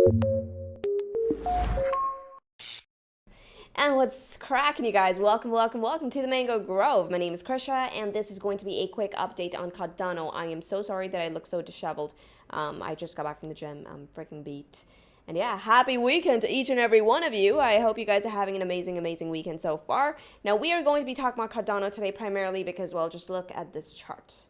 And what's cracking, you guys? Welcome to the Mango Grove. My name is Krisha, and this is going to be a quick update on Cardano. I am so sorry that I look so disheveled. I just got back from the gym. I'm freaking beat. And yeah, happy weekend to each and every one of you. I hope you guys are having an amazing weekend so far. Now, we are going to be talking about Cardano today primarily because, well, just look at this chart.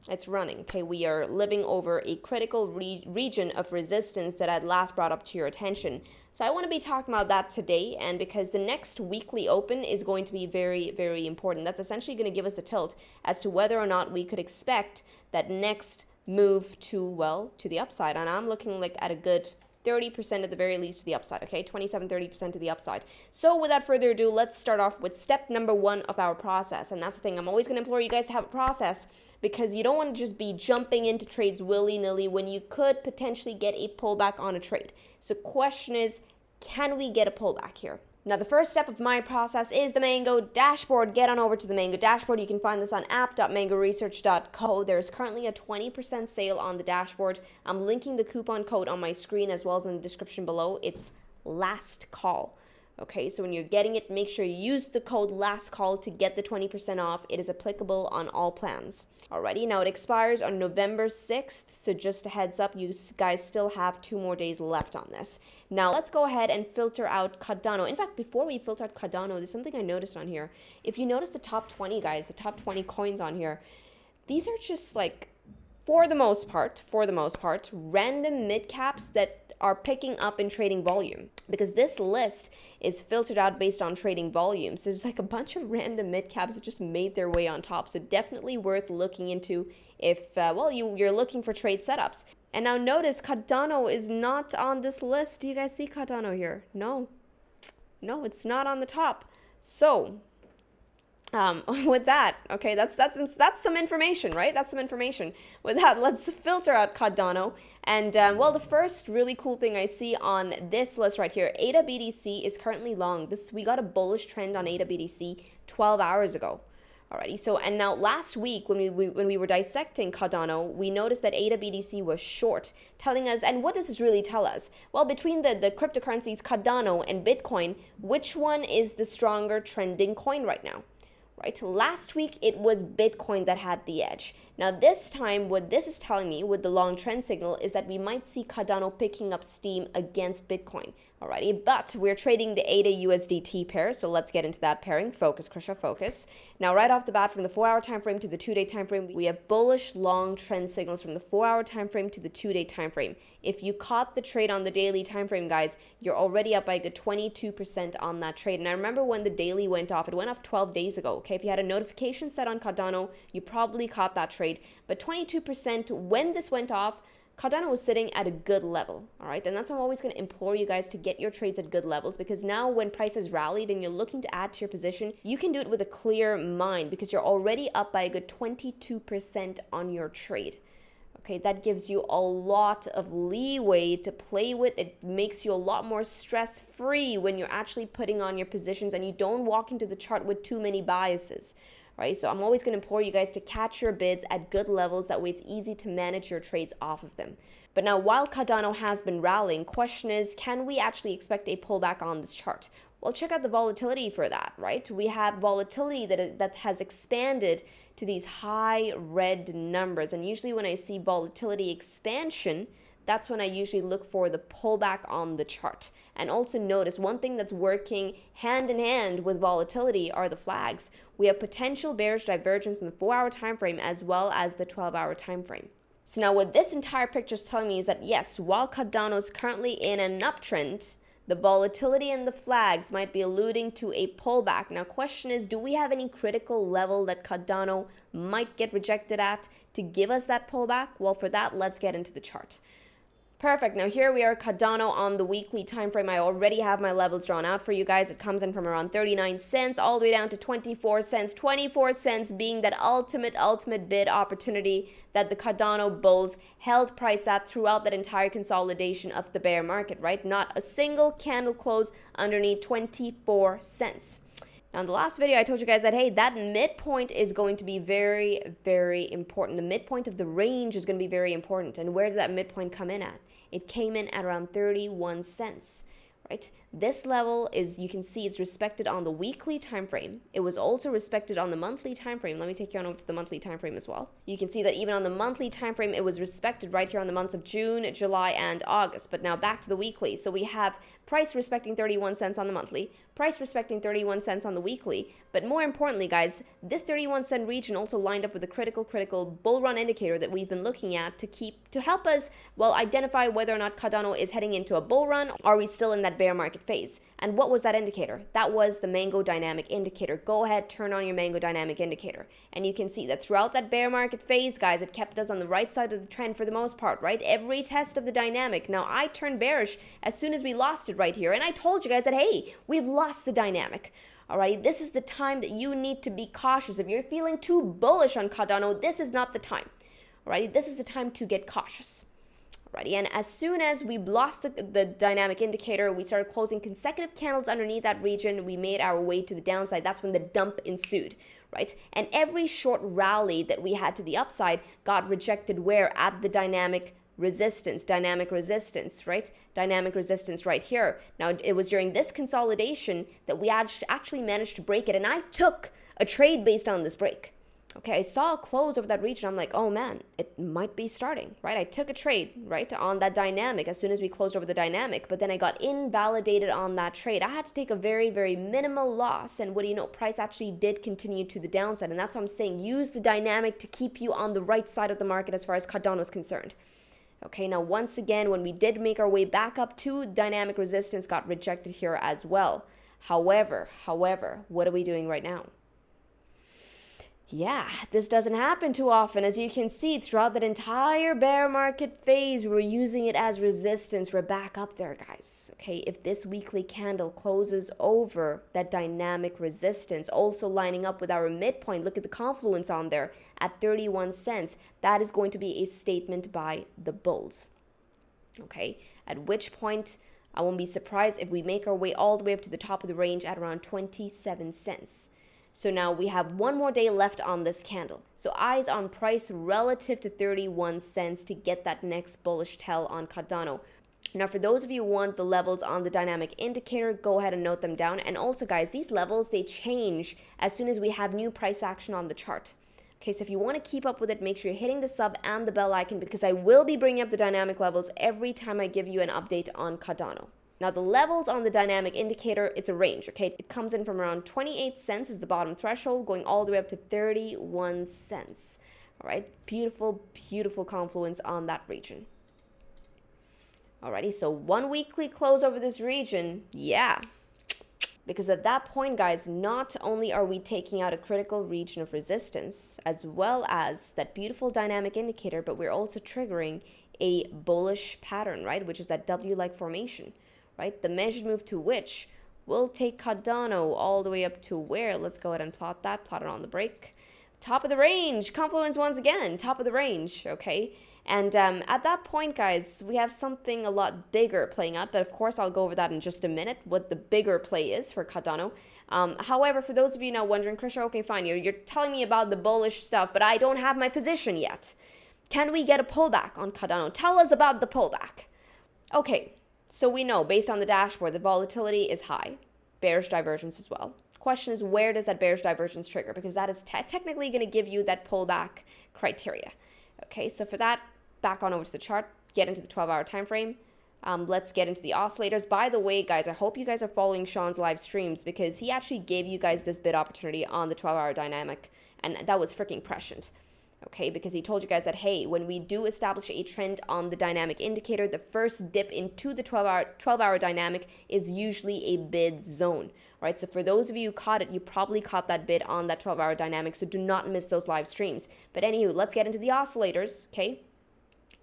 It's running, okay? We are living over a critical region of resistance that I'd last brought up to your attention. So I want to be talking about that today, and because the next weekly open is going to be very important. That's essentially going to give us a tilt as to whether or not we could expect that next move to, well, to the upside. And I'm looking like at a good 30% at the very least to the upside, okay? 27-30% to the upside. So without further ado, let's start off with step number 1 of our process. And that's the thing, I'm always going to implore you guys to have a process, because you don't want to just be jumping into trades willy-nilly when you could potentially get a pullback on a trade. So question is, can we get a pullback here? Now, the first step of my process is the Mango dashboard. Get on over to the Mango dashboard. You can find this on app.mangoresearch.co. There's currently a 20% sale on the dashboard. I'm linking the coupon code on my screen as well as in the description below. It's last call. Okay, so when you're getting it, make sure you use the code last call to get the 20% off. It is applicable on all plans. Alrighty, now it expires on November 6th, so just a heads up, you guys still have 2 more days left on this. Now let's go ahead and filter out Cardano. In fact, before we filter out Cardano, there's something I noticed on here. If you notice the top 20, guys, the top 20 coins on here, these are just like, for the most part, random mid caps that are picking up in trading volume, because this list is filtered out based on trading volume. So there's like a bunch of random mid caps that just made their way on top. So definitely worth looking into if, well, you're looking for trade setups. And now notice Cardano is not on this list. Do you guys see Cardano here? No, it's not on the top. So with that, okay, that's some information, right? That's some information. With that, let's filter out Cardano. And well, the first really cool thing I see on this list right here, ADA BTC is currently long. We got a bullish trend on ADA BTC 12 hours ago. Alrighty, so and now last week when we were dissecting Cardano, we noticed that ADA BTC was short, telling us, and what does this really tell us? Well, between the cryptocurrencies Cardano and Bitcoin, which one is the stronger trending coin right now? Right? Last week, it was Bitcoin that had the edge. Now, this time, what this is telling me with the long trend signal is that we might see Cardano picking up steam against Bitcoin. Alrighty, but we're trading the ADA USDT pair, so let's get into that pairing. Focus, Krisha, focus. Now, right off the bat, from the 4-hour time frame to the 2-day time frame, we have bullish long trend signals from the 4-hour time frame to the 2-day time frame. If you caught the trade on the daily time frame, guys, you're already up by a good 22% on that trade. And I remember when the daily went off, it went off 12 days ago. Okay, if you had a notification set on Cardano, you probably caught that trade. But 22% when this went off, Cardano was sitting at a good level, all right? And that's why I'm always going to implore you guys to get your trades at good levels, because now when prices rallied and you're looking to add to your position, you can do it with a clear mind because you're already up by a good 22% on your trade. Okay, that gives you a lot of leeway to play with. It makes you a lot more stress-free when you're actually putting on your positions and you don't walk into the chart with too many biases. Right, so I'm always going to implore you guys to catch your bids at good levels. That way it's easy to manage your trades off of them. But now, while Cardano has been rallying, question is, can we actually expect a pullback on this chart? Well, check out the volatility for that, right? We have volatility that has expanded to these high red numbers. And usually when I see volatility expansion, that's when I usually look for the pullback on the chart. And also notice one thing that's working hand in hand with volatility are the flags. We have potential bearish divergence in the 4-hour time frame as well as the 12-hour time frame. So now what this entire picture is telling me is that yes, while Cardano is currently in an uptrend, the volatility and the flags might be alluding to a pullback. Now, question is, do we have any critical level that Cardano might get rejected at to give us that pullback? Well, for that, let's get into the chart. Perfect. Now here we are, Cardano on the weekly time frame. I already have my levels drawn out for you guys. It comes in from around 39 cents all the way down to 24 cents. 24 cents being that ultimate bid opportunity that the Cardano bulls held price at throughout that entire consolidation of the bear market, right? Not a single candle close underneath 24 cents. Now, in the last video, I told you guys that, hey, that midpoint is going to be very, very important. The midpoint of the range is going to be very important. And where did that midpoint come in at? It came in at around 31 cents. Right? This level is, you can see it's respected on the weekly time frame. It was also respected on the monthly time frame. Let me take you on over to the monthly time frame as well. You can see that even on the monthly time frame, it was respected right here on the months of June, July, and August. But now back to the weekly. So we have price respecting 31 cents on the monthly, price respecting 31 cents on the weekly. But more importantly, guys, this 31-cent region also lined up with the critical bull run indicator that we've been looking at to help us, well, identify whether or not Cardano is heading into a bull run. Are we still in that bear market phase? And what was that indicator? That was the Mango dynamic indicator. Go ahead, turn on your Mango dynamic indicator. And you can see that throughout that bear market phase, guys, it kept us on the right side of the trend for the most part, right? Every test of the dynamic. Now, I turned bearish as soon as we lost it right here. And I told you guys that, hey, we've lost the dynamic. All right, this is the time that you need to be cautious. If you're feeling too bullish on Cardano, this is not the time. All right, this is the time to get cautious. Alrighty, and as soon as we lost the dynamic indicator, we started closing consecutive candles underneath that region. We made our way to the downside. That's when the dump ensued, right? And every short rally that we had to the upside got rejected where? At the dynamic resistance, right? Dynamic resistance right here. Now, it was during this consolidation that we actually managed to break it, and I took a trade based on this break. Okay, I saw a close over that region. I'm like, oh man, it might be starting, right? I took a trade, right, on that dynamic as soon as we closed over the dynamic, but then I got invalidated on that trade. I had to take a very, very minimal loss, and what do you know, price actually did continue to the downside, and that's what I'm saying. Use the dynamic to keep you on the right side of the market as far as Cardano is concerned. Okay, now once again, when we did make our way back up to dynamic resistance, got rejected here as well. However, what are we doing right now? Yeah, this doesn't happen too often. As you can see, throughout that entire bear market phase, we were using it as resistance. We're back up there, guys. Okay, if this weekly candle closes over that dynamic resistance, also lining up with our midpoint, look at the confluence on there at 31 cents. That is going to be a statement by the bulls. Okay, at which point I won't be surprised if we make our way all the way up to the top of the range at around 27 cents. So now we have one more day left on this candle. So eyes on price relative to 31 cents to get that next bullish tell on Cardano. Now, for those of you who want the levels on the dynamic indicator, go ahead and note them down. And also, guys, these levels, they change as soon as we have new price action on the chart. Okay, so if you want to keep up with it, make sure you're hitting the sub and the bell icon, because I will be bringing up the dynamic levels every time I give you an update on Cardano. Now, the levels on the dynamic indicator, it's a range, okay? It comes in from around 28 cents is the bottom threshold, going all the way up to 31 cents. All right, beautiful confluence on that region. Alrighty, so one weekly close over this region, yeah. Because at that point, guys, not only are we taking out a critical region of resistance, as well as that beautiful dynamic indicator, but we're also triggering a bullish pattern, right? Which is that W-like formation. Right, the measured move to which will take Cardano all the way up to where? Let's go ahead and plot it on the break. Top of the range, confluence once again, top of the range, okay? And at that point, guys, we have something a lot bigger playing out, but of course I'll go over that in just a minute, what the bigger play is for Cardano. However, for those of you now wondering, Krisha, okay, fine, you're telling me about the bullish stuff, but I don't have my position yet. Can we get a pullback on Cardano? Tell us about the pullback. Okay. So we know, based on the dashboard, the volatility is high, bearish divergence as well. Question is, where does that bearish divergence trigger? Because that is technically going to give you that pullback criteria. Okay, so for that, back on over to the chart, get into the 12-hour time frame. Let's get into the oscillators. By the way, guys, I hope you guys are following Sean's live streams, because he actually gave you guys this bid opportunity on the 12-hour dynamic, and that was freaking prescient. Okay, because he told you guys that, hey, when we do establish a trend on the dynamic indicator, the first dip into the 12-hour dynamic is usually a bid zone, right? So for those of you who caught it, you probably caught that bid on that 12-hour dynamic, so do not miss those live streams. But anywho, let's get into the oscillators, okay?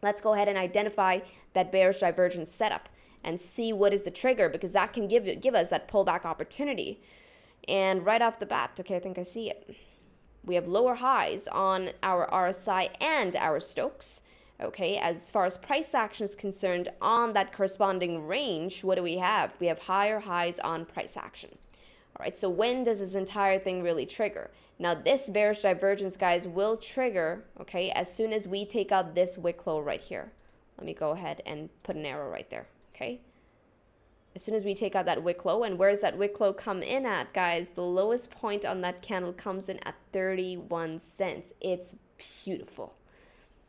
Let's go ahead and identify that bearish divergence setup and see what is the trigger, because that can give us that pullback opportunity. And right off the bat, okay, I think I see it. We have lower highs on our RSI and our Stokes. Okay, as far as price action is concerned, on that corresponding range, what do we have? We have higher highs on price action. All right, so when does this entire thing really trigger? Now, this bearish divergence, guys, will trigger, okay, as soon as we take out this wick low right here. Let me go ahead and put an arrow right there, okay? As soon as we take out that wick low, and where's that wick low come in at, guys? The lowest point on that candle comes in at 31 cents. It's beautiful.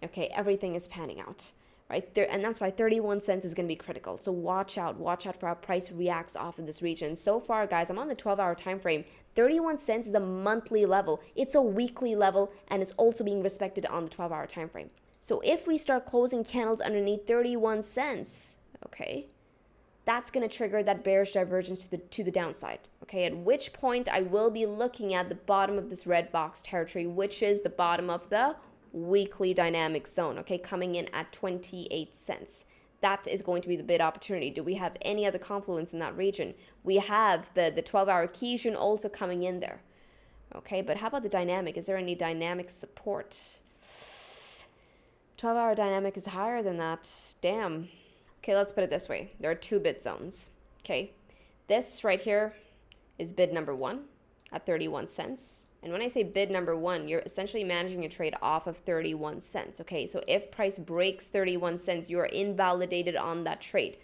Okay, everything is panning out, right there, and that's why 31 cents is going to be critical. So watch out for how price reacts off of this region. So far, guys, I'm on the 12-hour time frame. 31 cents is a monthly level. It's a weekly level, and it's also being respected on the 12-hour time frame. So if we start closing candles underneath 31 cents, okay, that's going to trigger that bearish divergence to the downside, okay? At which point I will be looking at the bottom of this red box territory, which is the bottom of the weekly dynamic zone, okay, coming in at 28 cents. That is going to be the bid opportunity. Do we have any other confluence in that region? We have the 12-hour Kijun also coming in there, okay? But how about the dynamic? Is there any dynamic support? 12-hour dynamic is higher than that. Damn. Okay, let's put it this way. There are two bid zones, okay? This right here is bid number 1 at 31 cents. And when I say bid number 1, you're essentially managing your trade off of 31 cents, okay? So if price breaks 31 cents, you are invalidated on that trade.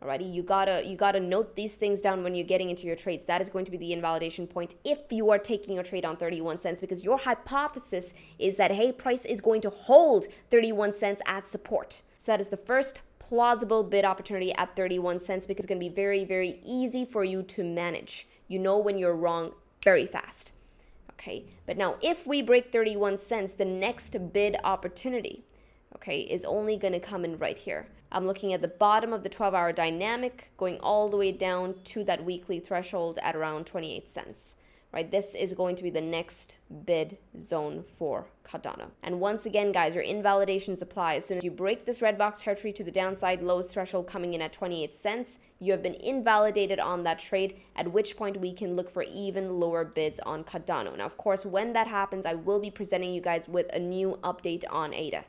Alrighty, you gotta note these things down when you're getting into your trades. That is going to be the invalidation point if you are taking your trade on 31 cents, because your hypothesis is that, hey, price is going to hold 31 cents as support. So that is the first plausible bid opportunity at 31 cents, because it's going to be very, very easy for you to manage. You know when you're wrong very fast. Okay, but now if we break 31 cents, the next bid opportunity, okay, is only going to come in right here. I'm looking at the bottom of the 12-hour dynamic, going all the way down to that weekly threshold at around 28 cents. Right, this is going to be the next bid zone for Cardano. And once again, guys, your invalidations apply. As soon as you break this red box territory to the downside, lowest threshold coming in at 28 cents, you have been invalidated on that trade, at which point we can look for even lower bids on Cardano. Now, of course, when that happens, I will be presenting you guys with a new update on ADA.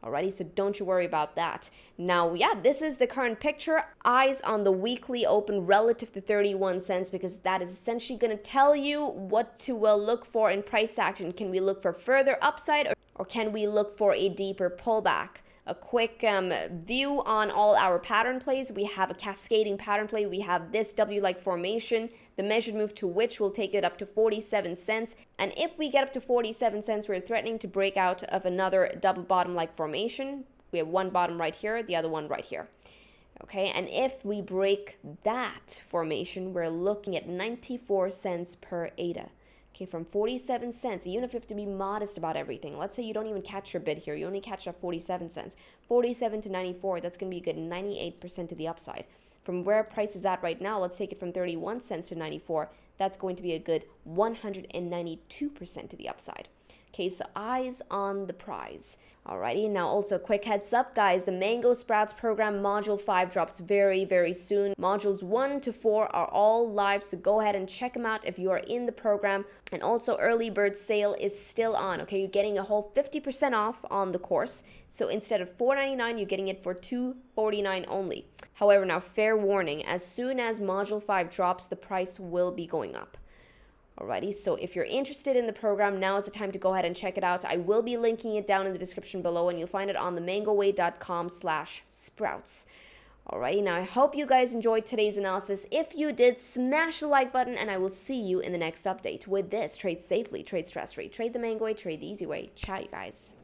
Alrighty, so don't you worry about that. Now, yeah, this is the current picture. Eyes on the weekly open relative to 31 cents, because that is essentially going to tell you what to look for in price action. Can we look for further upside, or can we look for a deeper pullback? A quick view on all our pattern plays. We have a cascading pattern play. We have this W-like formation, the measured move to which will take it up to 47 cents. And if we get up to 47 cents, we're threatening to break out of another double bottom-like formation. We have one bottom right here, the other one right here. Okay, and if we break that formation, we're looking at 94 cents per ADA. Okay, from 47 cents, even if you have to be modest about everything. Let's say you don't even catch your bid here. You only catch at 47 cents. 47 to 94, that's going to be a good 98% to the upside. From where price is at right now, let's take it from 31 cents to 94. That's going to be a good 192% to the upside. Okay, so eyes on the prize. Alrighty, now also a quick heads up, guys. The Mango Sprouts program Module 5 drops very, very soon. Modules 1 to 4 are all live, so go ahead and check them out if you are in the program. And also, early bird sale is still on, okay? You're getting a whole 50% off on the course. So instead of $4.99, you're getting it for $2.49 only. However, now fair warning, as soon as Module 5 drops, the price will be going up. Alrighty, so if you're interested in the program, now is the time to go ahead and check it out. I will be linking it down in the description below, and you'll find it on the mangoway.com/sprouts. Alrighty, now I hope you guys enjoyed today's analysis. If you did, smash the like button, and I will see you in the next update. With this, trade safely, trade stress-free, trade the Mango way, trade the easy way. Ciao, you guys.